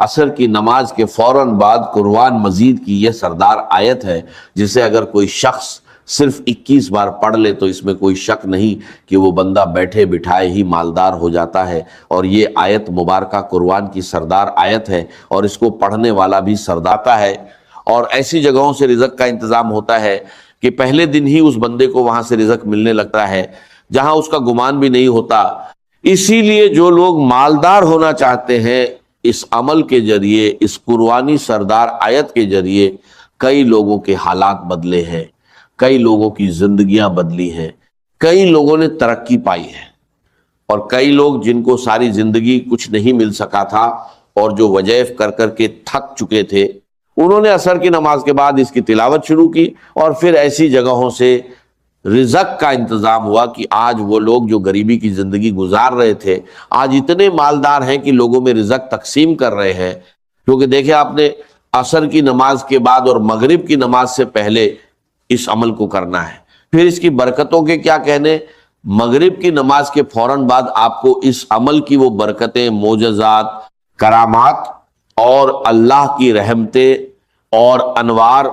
عصر کی نماز کے فوراً بعد قرآن مجید کی یہ سردار آیت ہے، جسے اگر کوئی شخص صرف 21 بار پڑھ لے تو اس میں کوئی شک نہیں کہ وہ بندہ بیٹھے بٹھائے ہی مالدار ہو جاتا ہے۔ اور یہ آیت مبارکہ قرآن کی سردار آیت ہے، اور اس کو پڑھنے والا بھی سرداتا ہے۔ اور ایسی جگہوں سے رزق کا انتظام ہوتا ہے کہ پہلے دن ہی اس بندے کو وہاں سے رزق ملنے لگتا ہے جہاں اس کا گمان بھی نہیں ہوتا۔ اسی لیے جو لوگ مالدار ہونا چاہتے ہیں، اس عمل کے ذریعے، اس قرآنی سردار آیت کے ذریعے کئی لوگوں کے حالات بدلے ہیں، کئی لوگوں کی زندگیاں بدلی ہیں، کئی لوگوں نے ترقی پائی ہے، اور کئی لوگ جن کو ساری زندگی کچھ نہیں مل سکا تھا اور جو وظائف کر کر کے تھک چکے تھے، انہوں نے عصر کی نماز کے بعد اس کی تلاوت شروع کی، اور پھر ایسی جگہوں سے رزق کا انتظام ہوا کہ آج وہ لوگ جو غریبی کی زندگی گزار رہے تھے آج اتنے مالدار ہیں کہ لوگوں میں رزق تقسیم کر رہے ہیں۔ کیونکہ دیکھیں آپ نے عصر کی نماز کے بعد اور مغرب کی نماز سے پہلے اس عمل کو کرنا ہے۔ پھر اس کی برکتوں کے کیا کہنے، مغرب کی نماز کے فوراً بعد آپ کو اس عمل کی وہ برکتیں، معجزات، کرامات اور اللہ کی رحمتیں اور انوار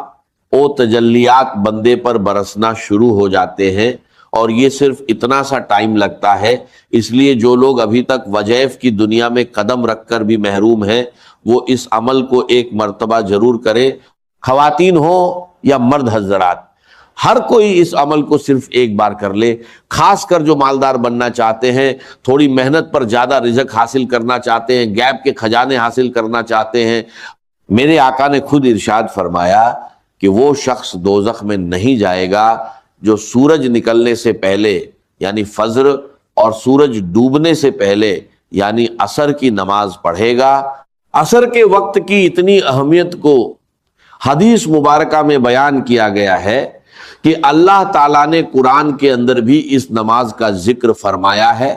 او تجلیات بندے پر برسنا شروع ہو جاتے ہیں۔ اور یہ صرف اتنا سا ٹائم لگتا ہے، اس لیے جو لوگ ابھی تک وظائف کی دنیا میں قدم رکھ کر بھی محروم ہیں وہ اس عمل کو ایک مرتبہ ضرور کریں، خواتین ہو یا مرد حضرات، ہر کوئی اس عمل کو صرف ایک بار کر لے۔ خاص کر جو مالدار بننا چاہتے ہیں، تھوڑی محنت پر زیادہ رزق حاصل کرنا چاہتے ہیں، غیب کے خزانے حاصل کرنا چاہتے ہیں، میرے آقا نے خود ارشاد فرمایا کہ وہ شخص دوزخ میں نہیں جائے گا جو سورج نکلنے سے پہلے یعنی فجر اور سورج ڈوبنے سے پہلے یعنی عصر کی نماز پڑھے گا۔ عصر کے وقت کی اتنی اہمیت کو حدیث مبارکہ میں بیان کیا گیا ہے کہ اللہ تعالیٰ نے قرآن کے اندر بھی اس نماز کا ذکر فرمایا ہے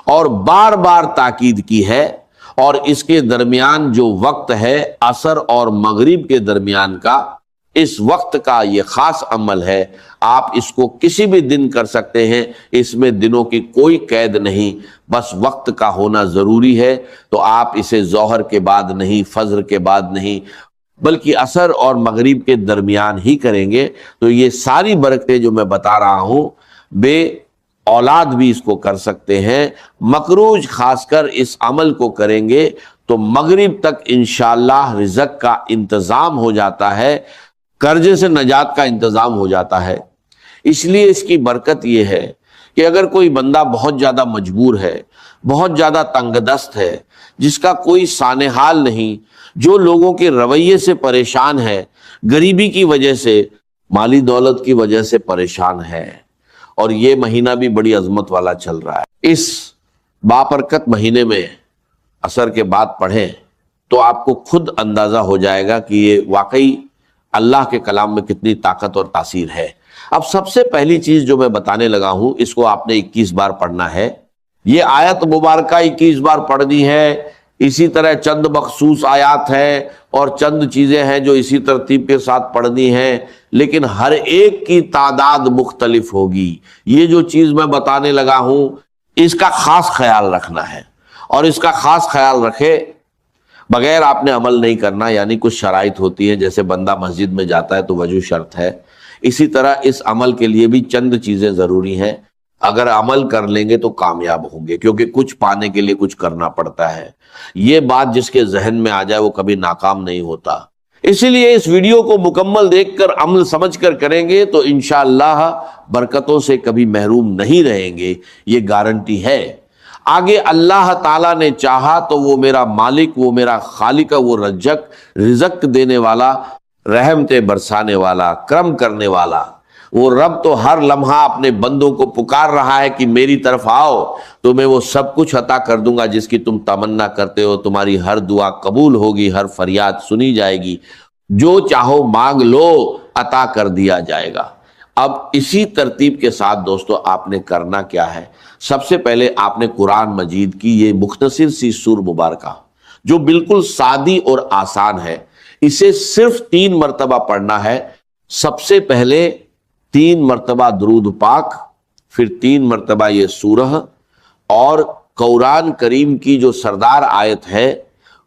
اور بار بار تاکید کی ہے، اور اس کے درمیان جو وقت ہے عصر اور مغرب کے درمیان کا، اس وقت کا یہ خاص عمل ہے۔ آپ اس کو کسی بھی دن کر سکتے ہیں، اس میں دنوں کی کوئی قید نہیں، بس وقت کا ہونا ضروری ہے۔ تو آپ اسے ظہر کے بعد نہیں، فجر کے بعد نہیں، بلکہ عصر اور مغرب کے درمیان ہی کریں گے تو یہ ساری برکتیں جو میں بتا رہا ہوں، بے اولاد بھی اس کو کر سکتے ہیں۔ مقروض خاص کر اس عمل کو کریں گے تو مغرب تک انشاءاللہ رزق کا انتظام ہو جاتا ہے، قرضے سے نجات کا انتظام ہو جاتا ہے۔ اس لیے اس کی برکت یہ ہے کہ اگر کوئی بندہ بہت زیادہ مجبور ہے، بہت زیادہ تنگ دست ہے، جس کا کوئی سانحال نہیں، جو لوگوں کے رویے سے پریشان ہے، غریبی کی وجہ سے، مالی دولت کی وجہ سے پریشان ہے، اور یہ مہینہ بھی بڑی عظمت والا چل رہا ہے، اس بابرکت مہینے میں عصر کے بعد پڑھیں تو آپ کو خود اندازہ ہو جائے گا کہ یہ واقعی اللہ کے کلام میں کتنی طاقت اور تاثیر ہے۔ اب سب سے پہلی چیز جو میں بتانے لگا ہوں، اس کو آپ نے 21 بار پڑھنا ہے۔ یہ آیت مبارکہ 21 بار پڑھنی ہے۔ اسی طرح چند مخصوص آیات ہیں اور چند چیزیں ہیں جو اسی ترتیب کے ساتھ پڑھنی ہیں، لیکن ہر ایک کی تعداد مختلف ہوگی۔ یہ جو چیز میں بتانے لگا ہوں اس کا خاص خیال رکھنا ہے، اور اس کا خاص خیال رکھے بغیر آپ نے عمل نہیں کرنا۔ یعنی کچھ شرائط ہوتی ہیں، جیسے بندہ مسجد میں جاتا ہے تو وضو شرط ہے، اسی طرح اس عمل کے لیے بھی چند چیزیں ضروری ہیں۔ اگر عمل کر لیں گے تو کامیاب ہوں گے، کیونکہ کچھ پانے کے لیے کچھ کرنا پڑتا ہے۔ یہ بات جس کے ذہن میں آ جائے وہ کبھی ناکام نہیں ہوتا۔ اسی لیے اس ویڈیو کو مکمل دیکھ کر عمل سمجھ کر کریں گے تو انشاءاللہ برکتوں سے کبھی محروم نہیں رہیں گے، یہ گارنٹی ہے۔ آگے اللہ تعالیٰ نے چاہا تو وہ میرا مالک، وہ میرا خالق، وہ رزق دینے والا، رحمتیں برسانے والا، کرم کرنے والا، وہ رب تو ہر لمحہ اپنے بندوں کو پکار رہا ہے کہ میری طرف آؤ تو میں وہ سب کچھ عطا کر دوں گا جس کی تم تمنا کرتے ہو۔ تمہاری ہر دعا قبول ہوگی، ہر فریاد سنی جائے گی، جو چاہو مانگ لو عطا کر دیا جائے گا۔ اب اسی ترتیب کے ساتھ دوستو آپ نے کرنا کیا ہے؟ سب سے پہلے آپ نے قرآن مجید کی یہ مختصر سی سور مبارکہ جو بالکل سادی اور آسان ہے، اسے صرف 3 مرتبہ پڑھنا ہے۔ سب سے پہلے 3 مرتبہ درود پاک، پھر 3 مرتبہ یہ سورہ، اور قرآن کریم کی جو سردار آیت ہے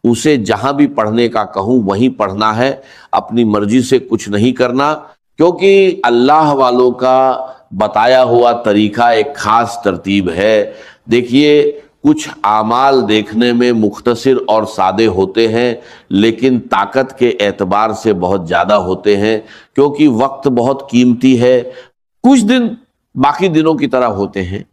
اسے جہاں بھی پڑھنے کا کہوں وہیں پڑھنا ہے، اپنی مرضی سے کچھ نہیں کرنا، کیونکہ اللہ والوں کا بتایا ہوا طریقہ ایک خاص ترتیب ہے۔ دیکھیے کچھ اعمال دیکھنے میں مختصر اور سادے ہوتے ہیں لیکن طاقت کے اعتبار سے بہت زیادہ ہوتے ہیں، کیونکہ وقت بہت قیمتی ہے۔ کچھ دن باقی دنوں کی طرح ہوتے ہیں،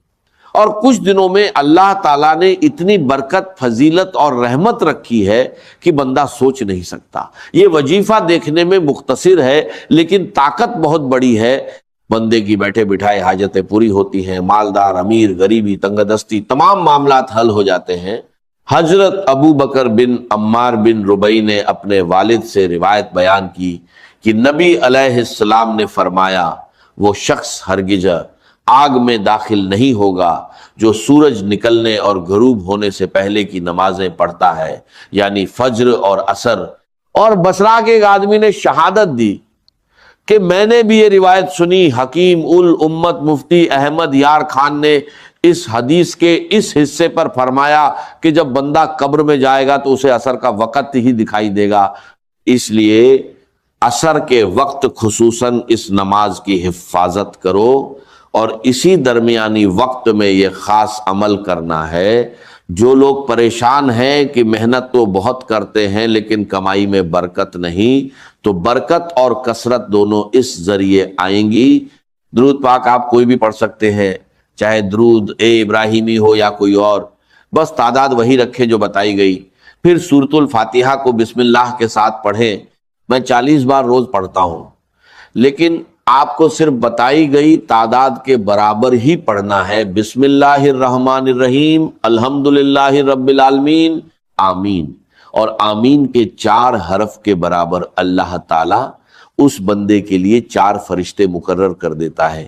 اور کچھ دنوں میں اللہ تعالیٰ نے اتنی برکت، فضیلت اور رحمت رکھی ہے کہ بندہ سوچ نہیں سکتا۔ یہ وظیفہ دیکھنے میں مختصر ہے لیکن طاقت بہت بڑی ہے، بندے کی بیٹھے بٹھائے حاجتیں پوری ہوتی ہیں، مالدار، امیر، غریبی، تنگ دستی، تمام معاملات حل ہو جاتے ہیں۔ حضرت ابو بکر بن عمار بن ربیع نے اپنے والد سے روایت بیان کی کہ نبی علیہ السلام نے فرمایا، وہ شخص ہرگز آگ میں داخل نہیں ہوگا جو سورج نکلنے اور غروب ہونے سے پہلے کی نمازیں پڑھتا ہے، یعنی فجر اور عصر۔ اور بصرہ کے ایک آدمی نے شہادت دی کہ میں نے بھی یہ روایت سنی، حکیم الامت مفتی احمد یار خان نے اس حدیث کے اس حصے پر فرمایا کہ جب بندہ قبر میں جائے گا تو اسے عصر کا وقت ہی دکھائی دے گا، اس لیے عصر کے وقت خصوصاً اس نماز کی حفاظت کرو، اور اسی درمیانی وقت میں یہ خاص عمل کرنا ہے۔ جو لوگ پریشان ہیں کہ محنت تو بہت کرتے ہیں لیکن کمائی میں برکت نہیں، تو برکت اور کثرت دونوں اس ذریعے آئیں گی۔ درود پاک آپ کوئی بھی پڑھ سکتے ہیں، چاہے درود ابراہیمی ہو یا کوئی اور، بس تعداد وہی رکھیں جو بتائی گئی۔ پھر سورۃ الفاتحہ کو بسم اللہ کے ساتھ پڑھیں۔ میں 40 بار روز پڑھتا ہوں، لیکن آپ کو صرف بتائی گئی تعداد کے برابر ہی پڑھنا ہے۔ بسم اللہ الرحمن الرحیم، الحمدللہ رب العالمین، آمین۔ اور آمین کے 4 حرف کے برابر اللہ تعالیٰ اس بندے کے لیے 4 فرشتے مقرر کر دیتا ہے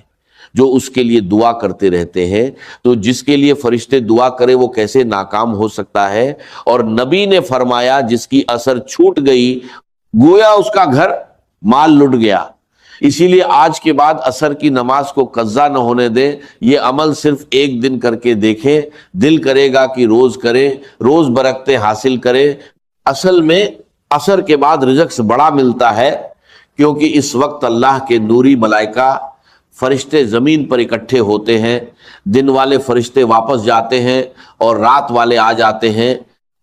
جو اس کے لیے دعا کرتے رہتے ہیں۔ تو جس کے لیے فرشتے دعا کرے وہ کیسے ناکام ہو سکتا ہے؟ اور نبی نے فرمایا جس کی اثر چھوٹ گئی گویا اس کا گھر مال لٹ گیا۔ اسی لیے آج کے بعد عصر کی نماز کو قضا نہ ہونے دیں، یہ عمل صرف ایک دن کر کے دیکھیں، دل کرے گا کہ روز کریں، روز برکتیں حاصل کریں۔ اصل میں عصر کے بعد رزق بڑا ملتا ہے، کیونکہ اس وقت اللہ کے نوری ملائکہ فرشتے زمین پر اکٹھے ہوتے ہیں، دن والے فرشتے واپس جاتے ہیں اور رات والے آ جاتے ہیں،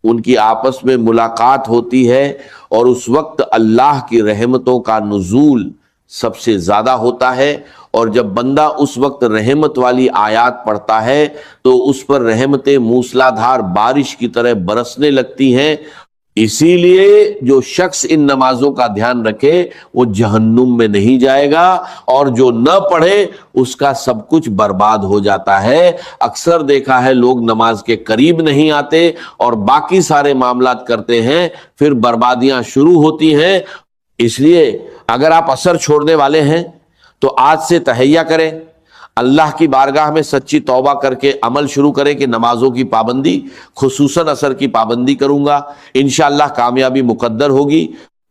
ان کی آپس میں ملاقات ہوتی ہے، اور اس وقت اللہ کی رحمتوں کا نزول سب سے زیادہ ہوتا ہے۔ اور جب بندہ اس وقت رحمت والی آیات پڑھتا ہے تو اس پر رحمتیں موسلا دھار بارش کی طرح برسنے لگتی ہیں۔ اسی لیے جو شخص ان نمازوں کا دھیان رکھے وہ جہنم میں نہیں جائے گا، اور جو نہ پڑھے اس کا سب کچھ برباد ہو جاتا ہے۔ اکثر دیکھا ہے لوگ نماز کے قریب نہیں آتے اور باقی سارے معاملات کرتے ہیں، پھر بربادیاں شروع ہوتی ہیں۔ اس لیے اگر آپ عصر چھوڑنے والے ہیں تو آج سے تہیہ کریں، اللہ کی بارگاہ میں سچی توبہ کر کے عمل شروع کریں کہ نمازوں کی پابندی، خصوصاً عصر کی پابندی کروں گا، انشاءاللہ کامیابی مقدر ہوگی۔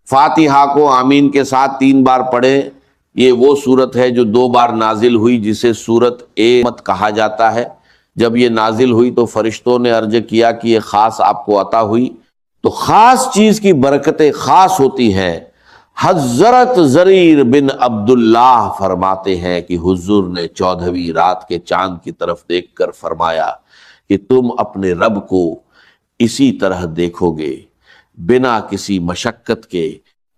فاتحہ کو آمین کے ساتھ 3 بار پڑھیں۔ یہ وہ سورت ہے جو 2 بار نازل ہوئی، جسے سورت مت کہا جاتا ہے۔ جب یہ نازل ہوئی تو فرشتوں نے عرض کیا کہ یہ خاص آپ کو عطا ہوئی، تو خاص چیز کی برکتیں خاص ہوتی ہیں۔ حضرت زریر بن عبداللہ فرماتے ہیں کہ حضور نے 14ویں رات کے چاند کی طرف دیکھ کر فرمایا کہ تم اپنے رب کو اسی طرح دیکھو گے، بنا کسی مشقت کے،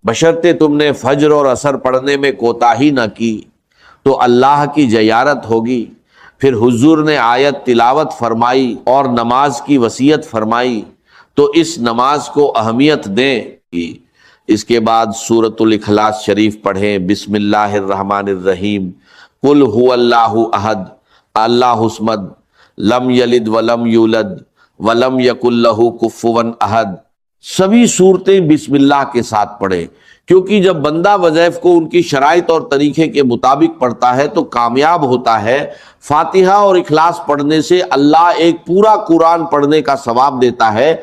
بشرطے تم نے فجر اور عصر پڑھنے میں کوتاہی نہ کی تو اللہ کی زیارت ہوگی۔ پھر حضور نے آیت تلاوت فرمائی اور نماز کی وصیت فرمائی، تو اس نماز کو اہمیت دیں۔ اس کے بعد سورۃ الاخلاص شریف پڑھیں۔ بسم اللہ الرحمن الرحیم، قل هو اللہ احد اللہ الصمد لم یلد ولم یولد ولم یکن لہ کفوا احد۔ سبھی صورتیں بسم اللہ کے ساتھ پڑھیں، کیونکہ جب بندہ وظائف کو ان کی شرائط اور طریقے کے مطابق پڑھتا ہے تو کامیاب ہوتا ہے۔ فاتحہ اور اخلاص پڑھنے سے اللہ ایک پورا قرآن پڑھنے کا ثواب دیتا ہے۔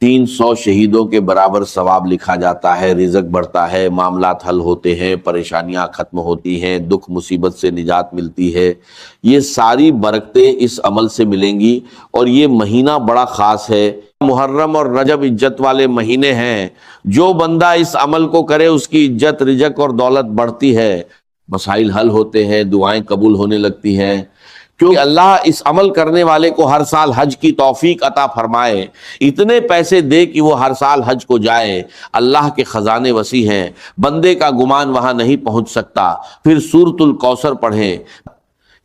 300 شہیدوں کے برابر ثواب لکھا جاتا ہے، رزق بڑھتا ہے، معاملات حل ہوتے ہیں، پریشانیاں ختم ہوتی ہیں، دکھ مصیبت سے نجات ملتی ہے۔ یہ ساری برکتیں اس عمل سے ملیں گی، اور یہ مہینہ بڑا خاص ہے۔ محرم اور رجب عزت والے مہینے ہیں، جو بندہ اس عمل کو کرے اس کی عزت، رزق اور دولت بڑھتی ہے، مسائل حل ہوتے ہیں، دعائیں قبول ہونے لگتی ہیں، کیونکہ اللہ اس عمل کرنے والے کو ہر سال حج کی توفیق عطا فرمائے، اتنے پیسے دے کہ وہ ہر سال حج کو جائے۔ اللہ کے خزانے وسیع ہیں، بندے کا گمان وہاں نہیں پہنچ سکتا۔ پھر سورۃ الکوثر پڑھیں،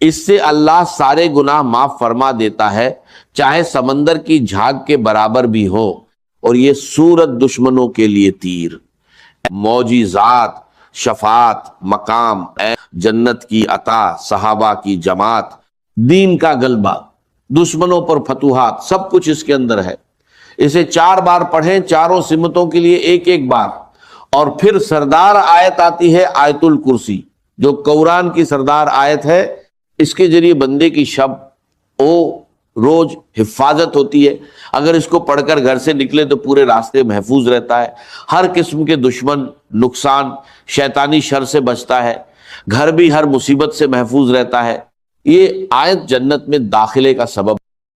اس سے اللہ سارے گناہ معاف فرما دیتا ہے، چاہے سمندر کی جھاگ کے برابر بھی ہو۔ اور یہ سورت دشمنوں کے لیے تیر، معجزات، شفاعت، مقام، جنت کی عطا، صحابہ کی جماعت، دین کا غلبہ، دشمنوں پر فتوحات، سب کچھ اس کے اندر ہے۔ اسے 4 بار پڑھیں، چاروں سمتوں کے لیے ایک ایک بار۔ اور پھر سردار آیت آتی ہے آیت الکرسی، جو قرآن کی سردار آیت ہے، اس کے ذریعے بندے کی شب او روز حفاظت ہوتی ہے۔ اگر اس کو پڑھ کر گھر سے نکلے تو پورے راستے محفوظ رہتا ہے، ہر قسم کے دشمن، نقصان، شیطانی شر سے بچتا ہے، گھر بھی ہر مصیبت سے محفوظ رہتا ہے۔ یہ آیت جنت میں داخلے کا سبب